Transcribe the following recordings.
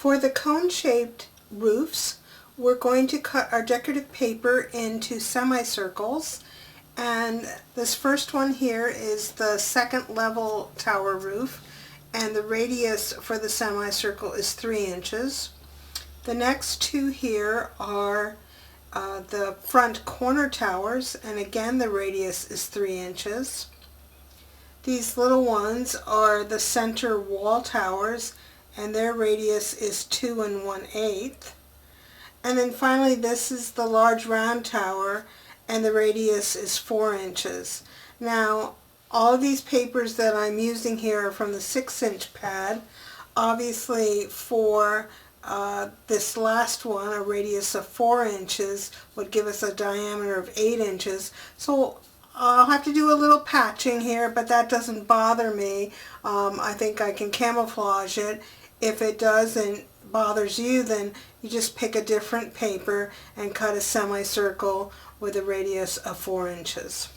For the cone-shaped roofs, we're going to cut our decorative paper into semicircles, and this first one here is the second level tower roof, and the radius for the semicircle is 3 inches. The next two here are the front corner towers, and again the radius is 3 inches. These little ones are the center wall towers, and their radius is 2 1/8. And then finally this is the large round tower, and the radius is 4 inches. Now all of these papers that I'm using here are from the 6-inch pad. Obviously for this last one, a radius of 4 inches would give us a diameter of 8 inches. So I'll have to do a little patching here, but that doesn't bother me. I think I can camouflage it. If it does and bothers you, then you just pick a different paper and cut a semicircle with a radius of 4 inches.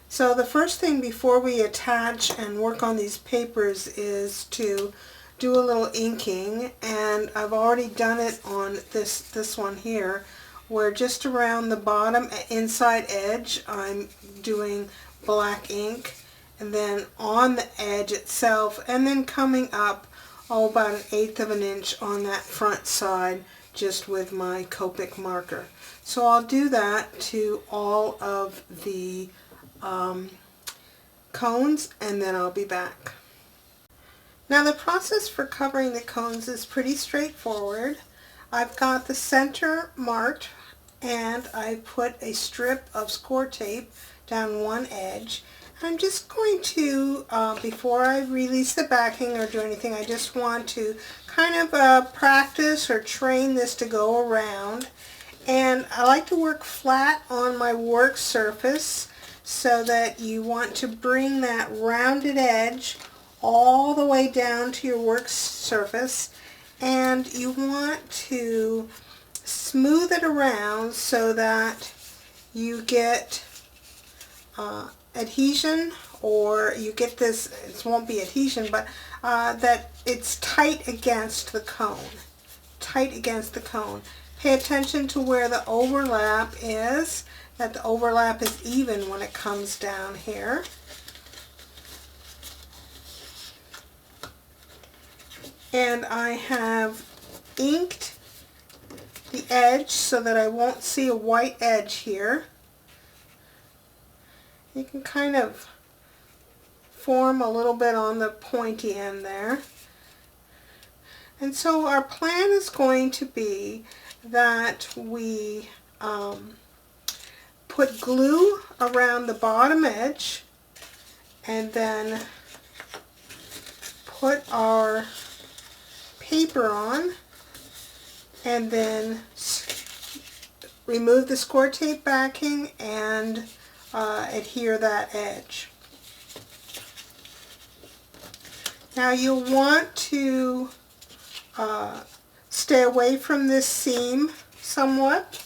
So the first thing before we attach and work on these papers is to do a little inking, and I've already done it on this one here, where just around the bottom inside edge I'm doing black ink, and then on the edge itself, and then coming up about 1/8 of an inch on that front side just with my Copic marker. So I'll do that to all of the cones, and then I'll be back. Now the process for covering the cones is pretty straightforward. I've got the center marked, and I put a strip of score tape down one edge. I'm just going to, before I release the backing or do anything, I just want to kind of practice or train this to go around. And I like to work flat on my work surface, so that you want to bring that rounded edge all the way down to your work surface, and you want to smooth it around so that you get adhesion, or you get this, it won't be adhesion, but that it's tight against the cone. Tight against the cone. Pay attention to where the overlap is, that the overlap is even when it comes down here. And I have inked the edge so that I won't see a white edge here. You can kind of form a little bit on the pointy end there. And so our plan is going to be that we put glue around the bottom edge, and then put our paper on, and then remove the score tape backing and adhere that edge. Now you'll want to stay away from this seam somewhat.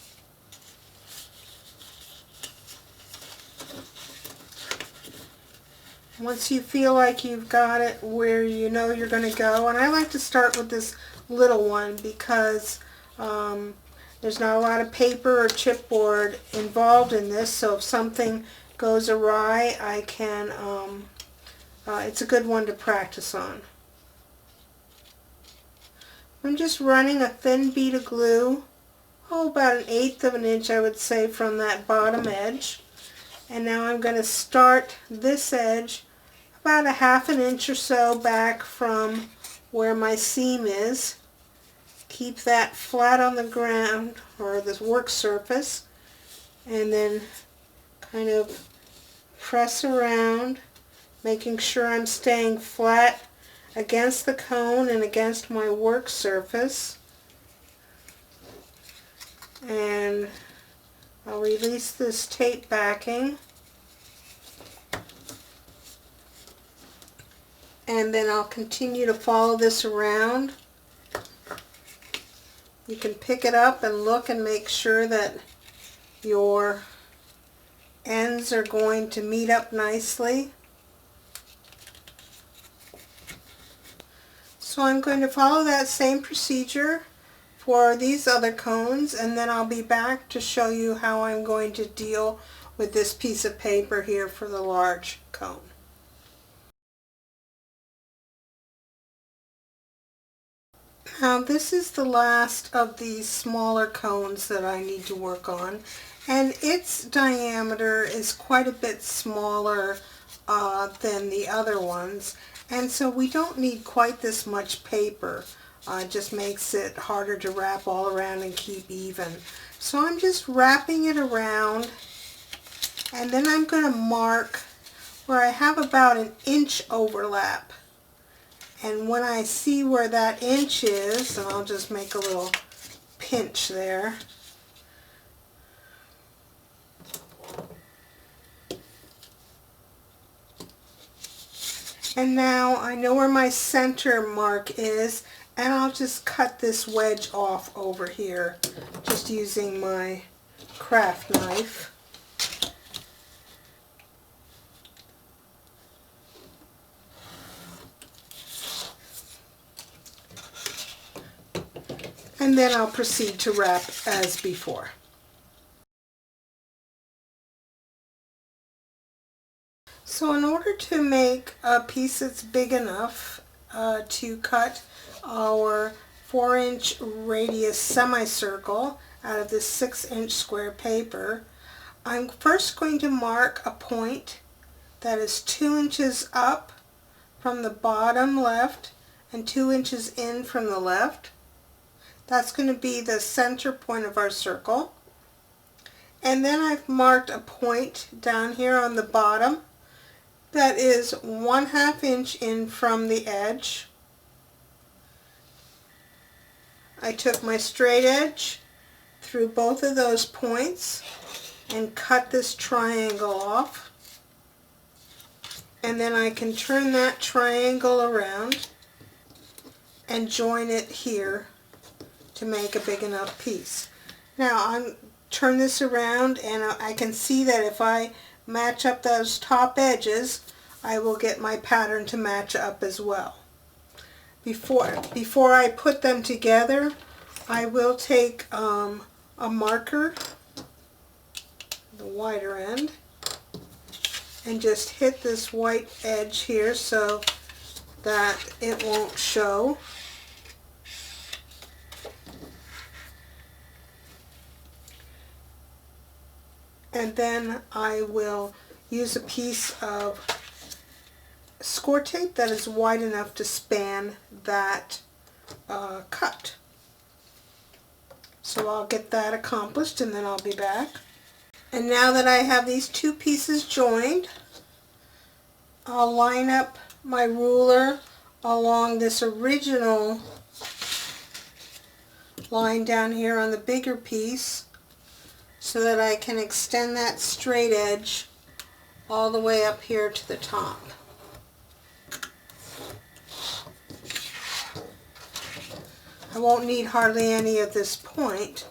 Once you feel like you've got it where you know you're going to go, and I like to start with this little one because there's not a lot of paper or chipboard involved in this, so if something goes awry, I can, it's a good one to practice on. I'm just running a thin bead of glue, about 1/8 of an inch I would say, from that bottom edge. And now I'm going to start this edge about 1/2 an inch or so back from where my seam is. Keep that flat on the ground or the work surface, and then kind of press around, making sure I'm staying flat against the cone and against my work surface. And I'll release this tape backing, and then I'll continue to follow this around. You can pick it up and look and make sure that your ends are going to meet up nicely. So So I'm going to follow that same procedure for these other cones, and then I'll be back to show you how I'm going to deal with this piece of paper here for the large cone. Now this is the last of these smaller cones that I need to work on, and its diameter is quite a bit smaller than the other ones, and so we don't need quite this much paper. It just makes it harder to wrap all around and keep even. So I'm just wrapping it around, and then I'm going to mark where I have about an inch overlap. And when I see where that inch is, and I'll just make a little pinch there. And now I know where my center mark is, and I'll just cut this wedge off over here, just using my craft knife. And then I'll proceed to wrap as before. So in order to make a piece that's big enough to cut our 4-inch radius semicircle out of this 6-inch square paper, I'm first going to mark a point that is 2 inches up from the bottom left and 2 inches in from the left. That's going to be the center point of our circle. And then I've marked a point down here on the bottom that is 1/2 inch in from the edge. I took my straight edge through both of those points and cut this triangle off. And then I can turn that triangle around and join it here to make a big enough piece. Now I'm turn this around, and I can see that if I match up those top edges, I will get my pattern to match up as well. Before I put them together, I will take a marker, the wider end, and just hit this white edge here so that it won't show. And then I will use a piece of score tape that is wide enough to span that cut. So I'll get that accomplished, and then I'll be back. And now that I have these two pieces joined, I'll line up my ruler along this original line down here on the bigger piece, so that I can extend that straight edge all the way up here to the top. I won't need hardly any of this point,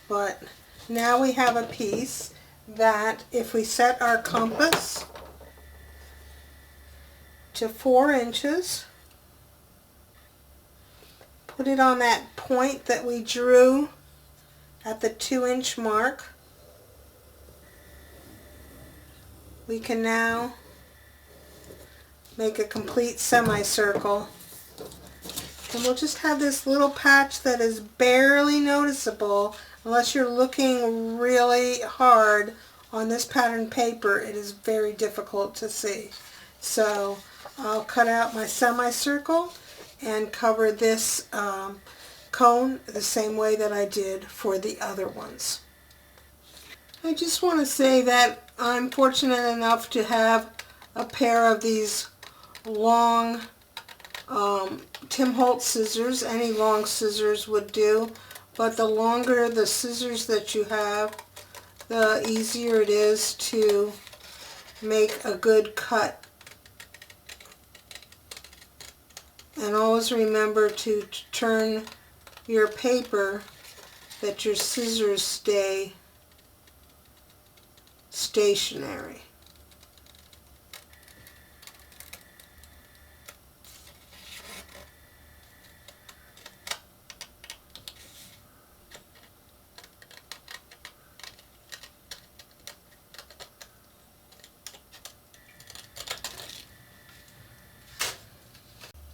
but now we have a piece that, if we set our compass to 4 inches, put it on that point that we drew at the 2-inch mark, we can now make a complete semicircle. And we'll just have this little patch that is barely noticeable. Unless you're looking really hard on this pattern paper, it is very difficult to see. So I'll cut out my semicircle and cover this cone the same way that I did for the other ones. I just want to say that I'm fortunate enough to have a pair of these long Tim Holtz scissors. Any long scissors would do, but the longer the scissors that you have, the easier it is to make a good cut. And always remember to turn your paper that your scissors stay stationary.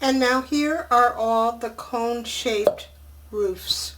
And now here are all the cone-shaped roofs.